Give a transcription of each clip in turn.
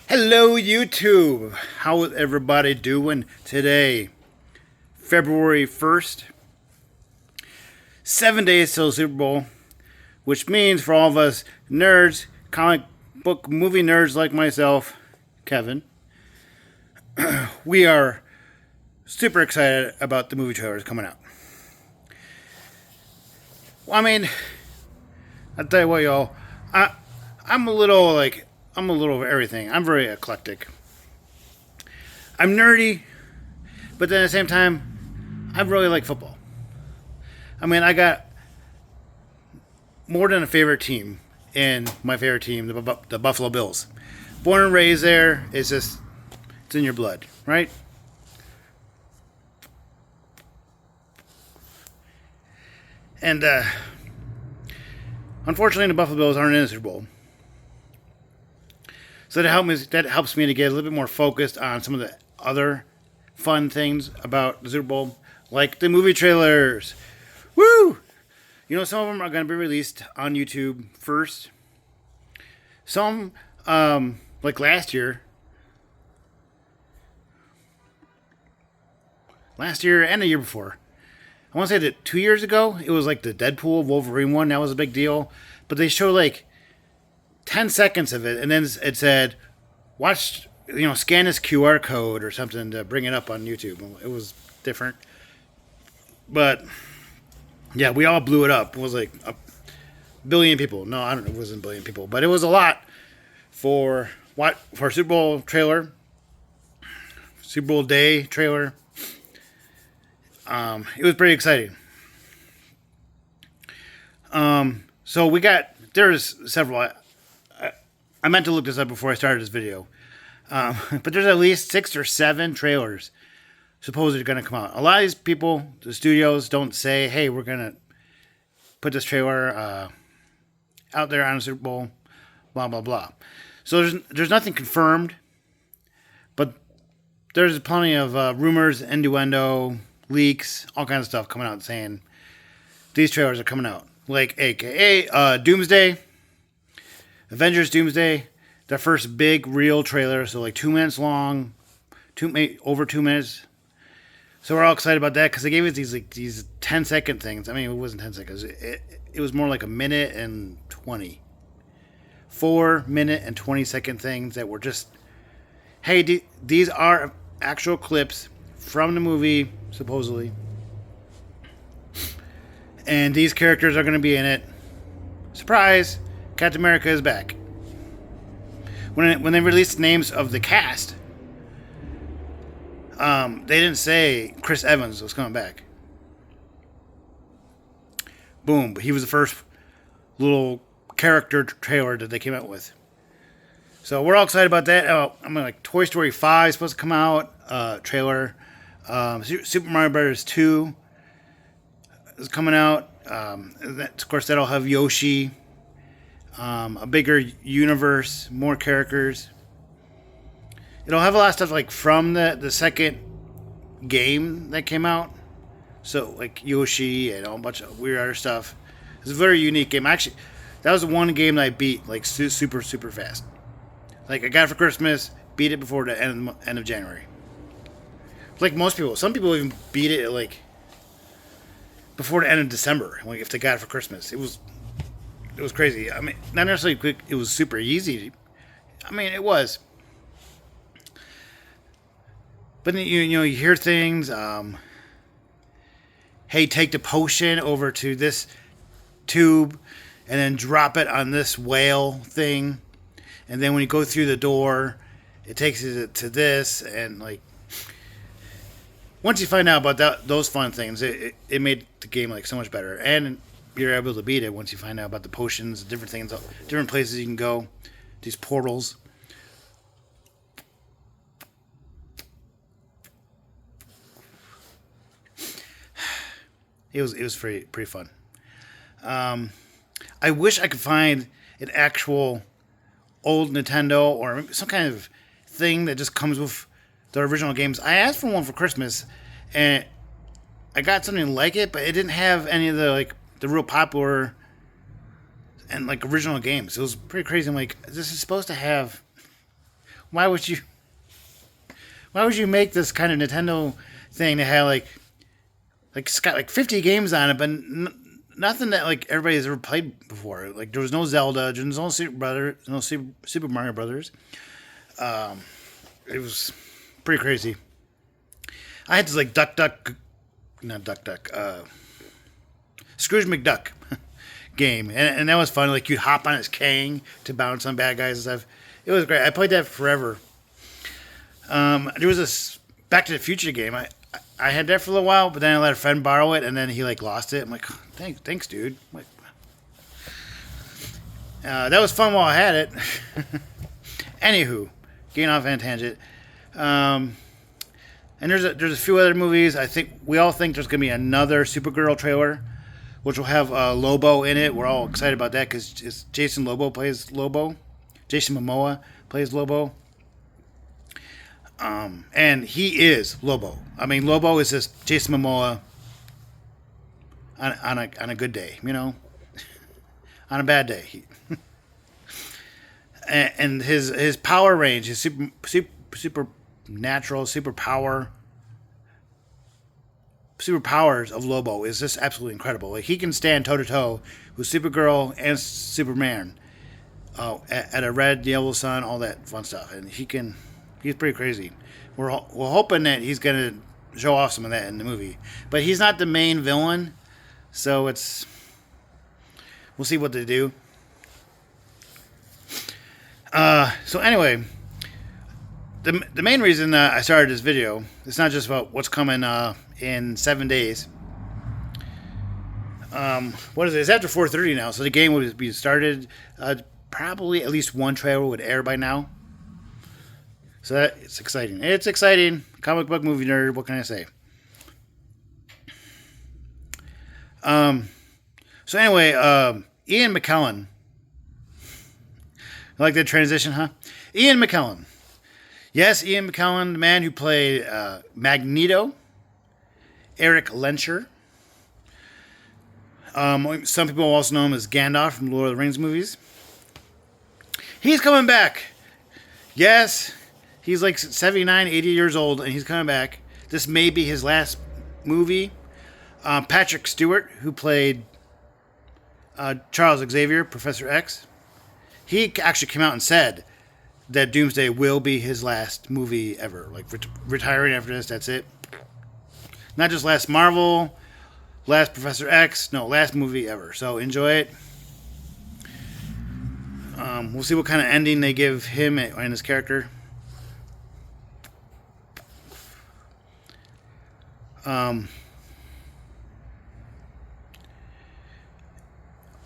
Hello, YouTube. How is everybody doing today? February 1st. 7 days till Super Bowl, which means for all of us nerds, comic book movie nerds like myself, Kevin, we are super excited about the movie trailers coming out. Well, I mean, I'll tell you what, y'all. I'm a little of everything. I'm very eclectic. I'm nerdy, but then at the same time, I really like football. I mean, I got more than a favorite team, and my favorite team, the Buffalo Bills. Born and raised there, it's in your blood, right? And unfortunately, the Buffalo Bills aren't in the Super Bowl. So that helps me to get a little bit more focused on some of the other fun things about the Super Bowl, like the movie trailers. Woo! You know, some of them are going to be released on YouTube first. Some, like last year and the year before. I want to say that 2 years ago, it was like the Deadpool Wolverine one. That was a big deal. But they showed like 10 seconds of it, and then it said, watch, scan this QR code or something to bring it up on YouTube. It was different. But, yeah, we all blew it up. It was like a billion people. No, I don't know. It wasn't a billion people. But it was a lot for a Super Bowl trailer. Super Bowl day trailer. It was pretty exciting. So there's several. I meant to look this up before I started this video. But there's at least 6 or 7 trailers supposedly going to come out. A lot of these people, the studios, don't say, hey, we're going to put this trailer out there on the Super Bowl, blah, blah, blah. So there's nothing confirmed, but there's plenty of rumors, innuendo, leaks, all kinds of stuff coming out saying these trailers are coming out. Like, a.k.a. Doomsday. Avengers Doomsday, their first big real trailer, so like 2 minutes long, over 2 minutes. So we're all excited about that because they gave us these 10-second things. I mean, it wasn't 10 seconds. It was more like a minute and 20. 4-minute and 20-second things that were just, hey, these are actual clips from the movie, supposedly. And these characters are going to be in it. Surprise! Captain America is back. When they released the names of the cast, they didn't say Chris Evans was coming back. Boom. But he was the first little character trailer that they came out with. So we're all excited about that. Like Toy Story 5 is supposed to come out. Trailer. Super Mario Bros. 2 is coming out. Of course, that'll have Yoshi. A bigger universe, more characters. It'll have a lot of stuff like from the second game that came out. So like Yoshi and a bunch of weird other stuff. It's a very unique game. Actually, that was the one game that I beat like super fast. Like I got it for Christmas, beat it before the end of January. Like most people, some people even beat it like before the end of December. Like if they got it for Christmas, it was crazy. I mean, not necessarily quick. It was super easy. I mean, it was. But then, you hear things. Hey, take the potion over to this tube, and then drop it on this whale thing, and then when you go through the door, it takes you to this, and like. Once you find out about those fun things, it made the game like so much better, and you're able to beat it once you find out about the potions, different things, different places you can go, these portals. It was pretty fun. I wish I could find an actual old Nintendo or some kind of thing that just comes with the original games. I asked for one for Christmas, and I got something like it, but it didn't have any of the real popular and original games. It was pretty crazy. I'm like, this is supposed to have Why would you? Why would you make this kind of Nintendo thing that had it's got like 50 games on it, but nothing that like everybody's ever played before. Like there was no Zelda, there was no Super Mario Brothers. It was pretty crazy. I had this like Scrooge McDuck game, and that was fun. Like you'd hop on his cane to bounce on bad guys and stuff. It was great. I played that forever. There was this Back to the Future game. I had that for a little while, but then I let a friend borrow it, and then he like lost it. I'm like, thanks, dude. I'm like, that was fun while I had it. Anywho, getting off on a tangent. And there's a few other movies. I think we all think there's gonna be another Supergirl trailer, which will have Lobo in it. We're all excited about that because Jason Momoa plays Lobo. And he is Lobo. I mean, Lobo is just Jason Momoa on a good day, you know, on a bad day. And his power range, his superpowers of Lobo is just absolutely incredible. Like he can stand toe to toe with Supergirl and Superman at a red, yellow sun, all that fun stuff, and he's pretty crazy. We're hoping that he's gonna show off some of that in the movie, but he's not the main villain, so we'll see what they do. So anyway, the main reason I started this video, it's not just about what's coming in 7 days. What is it? It's after 4:30 now, so the game would be started. Probably at least one trailer would air by now. So it's exciting. It's exciting. Comic book movie nerd. What can I say? So anyway, Ian McClellan. I like that transition, huh? Ian McClellan. Yes, Ian McClellan, the man who played Magneto, Eric Lencher. Some people also know him as Gandalf from Lord of the Rings movies. He's coming back. Yes, he's like 79, 80 years old, and he's coming back. This may be his last movie. Patrick Stewart, who played Charles Xavier, Professor X, he actually came out and said that Doomsday will be his last movie ever. Like, retiring after this, that's it. Not just last Marvel, last Professor X, no, last movie ever. So enjoy it. We'll see what kind of ending they give him and his character.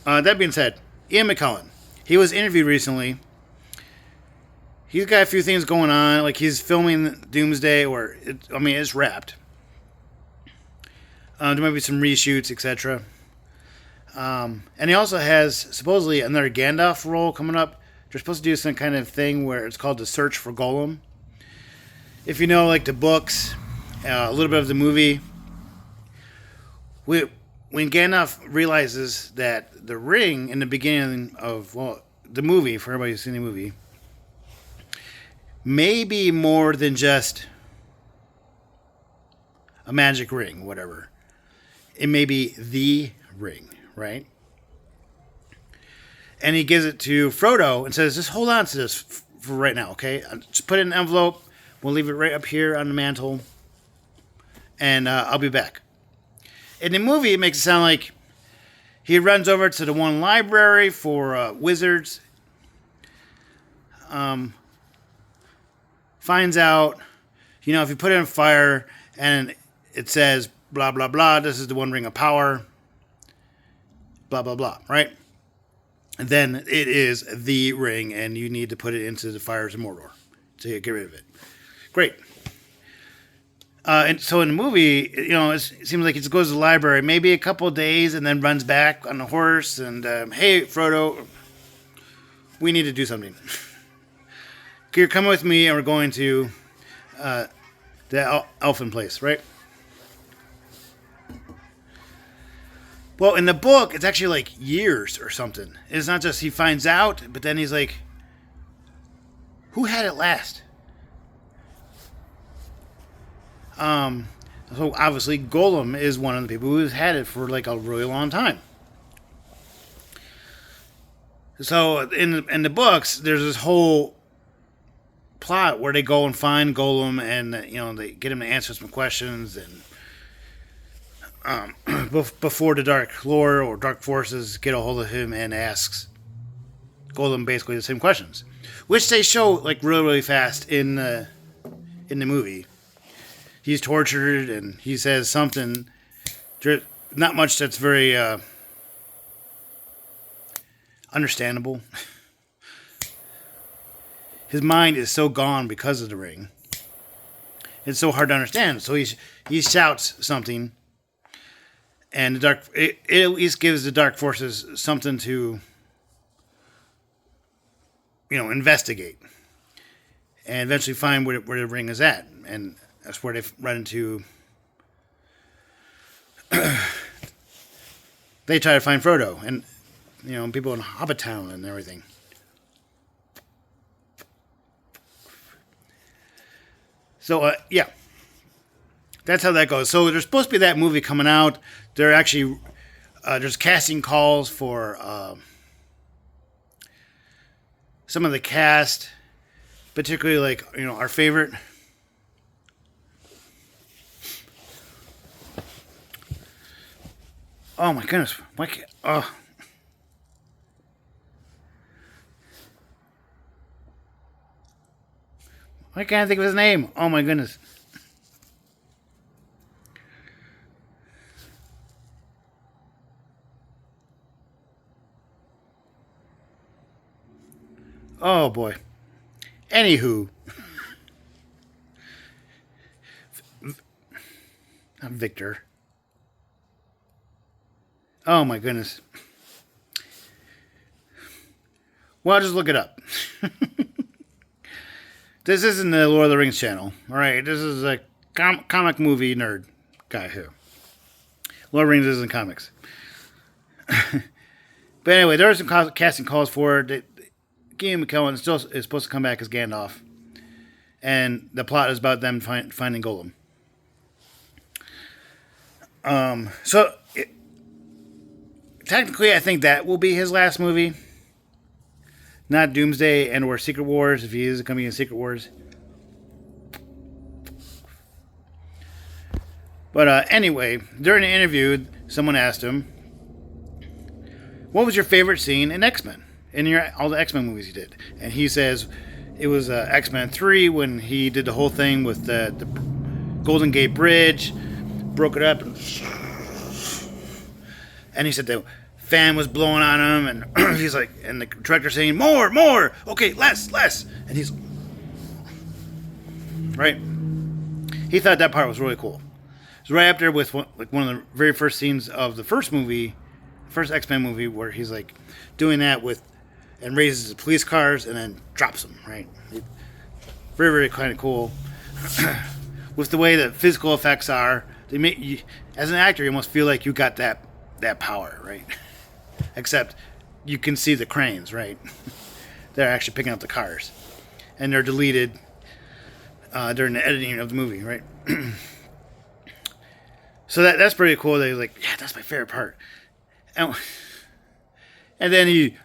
That being said, Ian McClellan, he was interviewed recently. He's got a few things going on, like he's filming Doomsday, it's wrapped. There might be some reshoots, etc. And he also has supposedly another Gandalf role coming up. They're supposed to do some kind of thing where it's called The Search for Gollum. If you know, like the books, a little bit of the movie, when Gandalf realizes that the ring in the beginning of the movie, for everybody who's seen the movie, may be more than just a magic ring, whatever. It may be the ring, right? And he gives it to Frodo and says, just hold on to this for right now, okay? Just put it in an envelope. We'll leave it right up here on the mantle. And I'll be back. In the movie, it makes it sound like he runs over to the one library for wizards. Finds out, if you put it in fire and it says, blah, blah, blah, this is the one ring of power, blah, blah, blah, right? And then it is the ring, and you need to put it into the fires of Mordor to get rid of it. Great. And so in the movie, it seems like he just goes to the library, maybe a couple of days, and then runs back on the horse, and, hey, Frodo, we need to do something. You're coming with me, and we're going to the elfin place, right? Well, in the book, it's actually like years or something. It's not just he finds out, but then he's like, Who had it last? So obviously Golem is one of the people who's had it for like a really long time. So in the books, there's this whole plot where they go and find Golem, and they get him to answer some questions, and before the Dark Lord or Dark Forces get a hold of him and asks Golem basically the same questions, which they show like really really fast in the movie. He's tortured and he says something. Not much that's very understandable. His mind is so gone because of the ring. It's so hard to understand. So he shouts something, and it at least gives the Dark Forces something to investigate, and eventually find where the ring is at, and that's where they run into. They try to find Frodo, and people in Hobbit Town and everything. So yeah, that's how that goes. So there's supposed to be that movie coming out. They're actually there's casting calls for some of the cast, particularly like our favorite. Oh my goodness! Why can't? Oh. Why can't I think of his name? Oh my goodness! Oh boy. Anywho, I'm Victor. Oh my goodness. Well, I'll just look it up. This isn't the Lord of the Rings channel. Alright, this is a comic movie nerd guy here. Lord of the Rings isn't comics. But anyway, there are some casting calls for it. McClellan is supposed to come back as Gandalf. And the plot is about them finding Golem. Technically, I think that will be his last movie. Not Doomsday and or Secret Wars, if he is coming in Secret Wars. But anyway, during the interview, someone asked him, what was your favorite scene in X-Men? In all the X-Men movies he did. And he says it was X-Men 3 when he did the whole thing with the Golden Gate Bridge, broke it up, and he said the fan was blowing on him, and he's like, and the director saying, more, okay, less, and he's right. He thought that part was really cool. It's right up there with one of the very first scenes of the first X-Men movie, where he's like doing that with, and raises the police cars and then drops them. Right, very very kind of cool. With the way the physical effects are, they make you, as an actor, you almost feel like you got that power, right? Except you can see the cranes, right? They're actually picking up the cars, and they're deleted during the editing of the movie, right? So that's pretty cool. They're like, yeah, that's my favorite part. And then he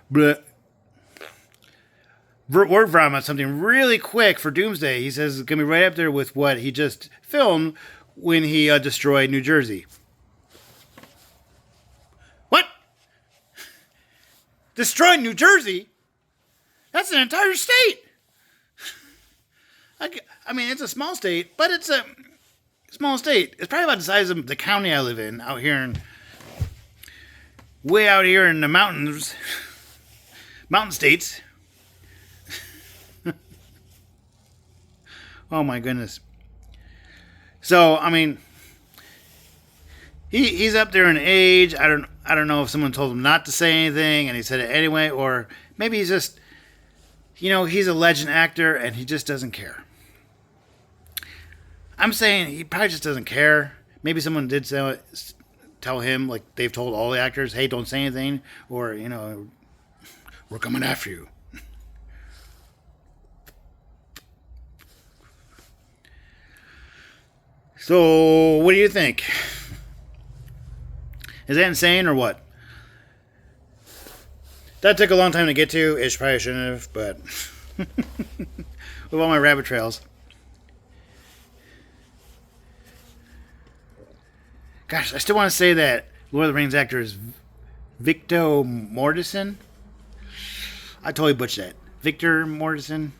word vomit something really quick for Doomsday. He says it's gonna be right up there with what he just filmed when he destroyed New Jersey. What? Destroyed New Jersey? That's an entire state. I mean, it's a small state, but it's a small state. It's probably about the size of the county I live in, way out here in the mountains, mountain states. Oh my goodness. So, I mean, he's up there in age. I don't know if someone told him not to say anything and he said it anyway, or maybe he's just, he's a legend actor and he just doesn't care. I'm saying he probably just doesn't care. Maybe someone did tell him, like they've told all the actors, hey, don't say anything, or, we're coming after you. So, what do you think? Is that insane or what? That took a long time to get to. It probably shouldn't have, but with all my rabbit trails. Gosh, I still want to say that Lord of the Rings actor is Victor Mortensen. I totally butchered that. Victor Mortensen.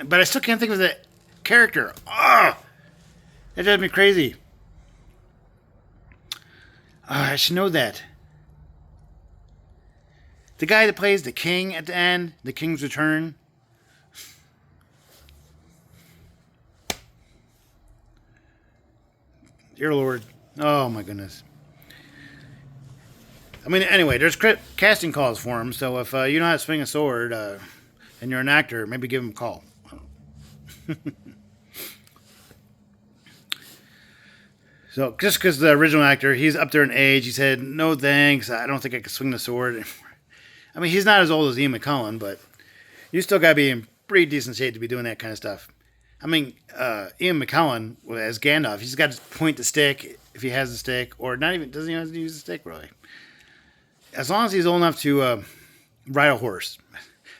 But I still can't think of the character. Oh, that drives me crazy. I should know that. The guy that plays the king at the end, the King's Return. Dear Lord. Oh my goodness. I mean, anyway, there's casting calls for him, so if you know how to swing a sword and you're an actor, maybe give him a call. So, just because the original actor, he's up there in age, he said, no thanks, I don't think I can swing the sword anymore. I mean, he's not as old as Ian McClellan, but you still got to be in pretty decent shape to be doing that kind of stuff. I mean, Ian McClellan, as Gandalf, he's got to point the stick if he has the stick, or not even, doesn't even have to use the stick, really. As long as he's old enough to ride a horse.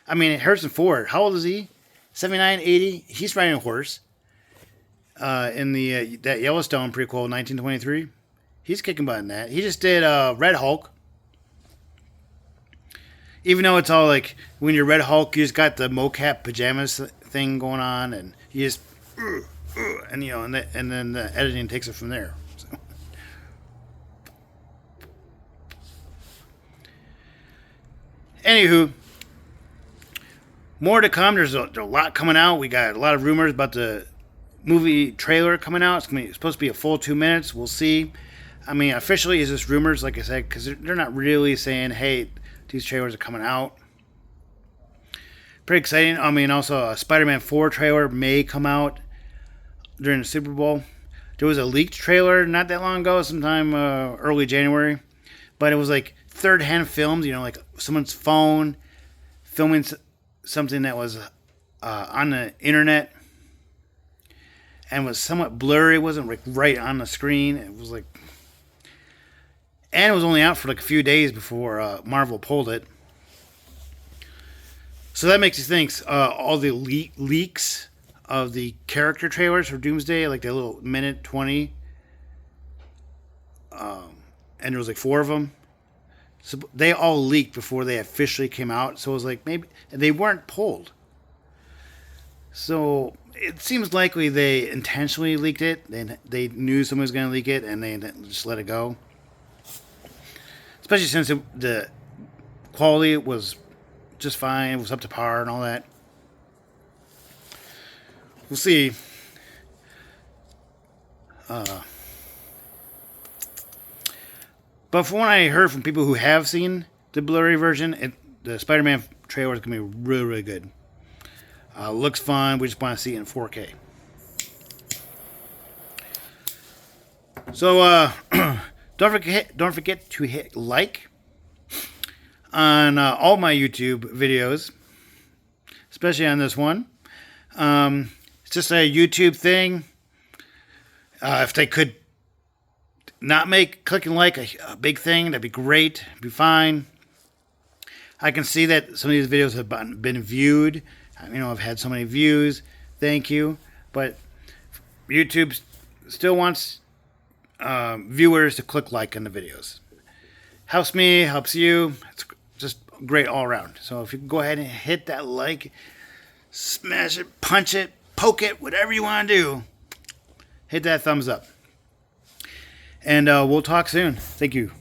I mean, Harrison Ford, how old is he? 79, 80? He's riding a horse. In the that Yellowstone prequel, 1923. He's kicking butt in that. He just did Red Hulk. Even though it's all like, when you're Red Hulk, you just got the mocap pajamas thing going on, and you just, and you know, and then the editing takes it from there. So. Anywho, more to come. There's a lot coming out. We got a lot of rumors about the movie trailer coming out. It's supposed to be a full 2 minutes. We'll see. I mean, officially, it's just rumors, like I said, because they're not really saying, hey, these trailers are coming out. Pretty exciting. I mean, also a Spider-Man 4 trailer may come out during the Super Bowl. There was a leaked trailer not that long ago, sometime early January. But it was like third-hand films, you know, like someone's phone filming something that was on the internet and was somewhat blurry. It wasn't like right on the screen. It was like... And it was only out for like a few days before Marvel pulled it. So that makes you think all the leaks of the character trailers for Doomsday, like the little minute 20, and there was like 4 of them. So they all leaked before they officially came out. So it was like maybe they weren't pulled. So it seems likely they intentionally leaked it. They knew someone was going to leak it, and they just let it go. Especially since the quality was just fine. It was up to par and all that. We'll see. But from what I heard from people who have seen the blurry version, the Spider-Man trailer is going to be really, really good. Looks fun. We just want to see it in 4K. So, don't forget to hit like on all my YouTube videos, especially on this one. It's just a YouTube thing. If they could not make clicking like a big thing, that'd be great. It'd be fine. I can see that some of these videos have been viewed. You know, I've had so many views. Thank you. But YouTube still wants viewers to click like on the videos. Helps me, helps you. It's just great all around. So if you can go ahead and hit that like, smash it, punch it, poke it, whatever you want to do, hit that thumbs up. And we'll talk soon. Thank you.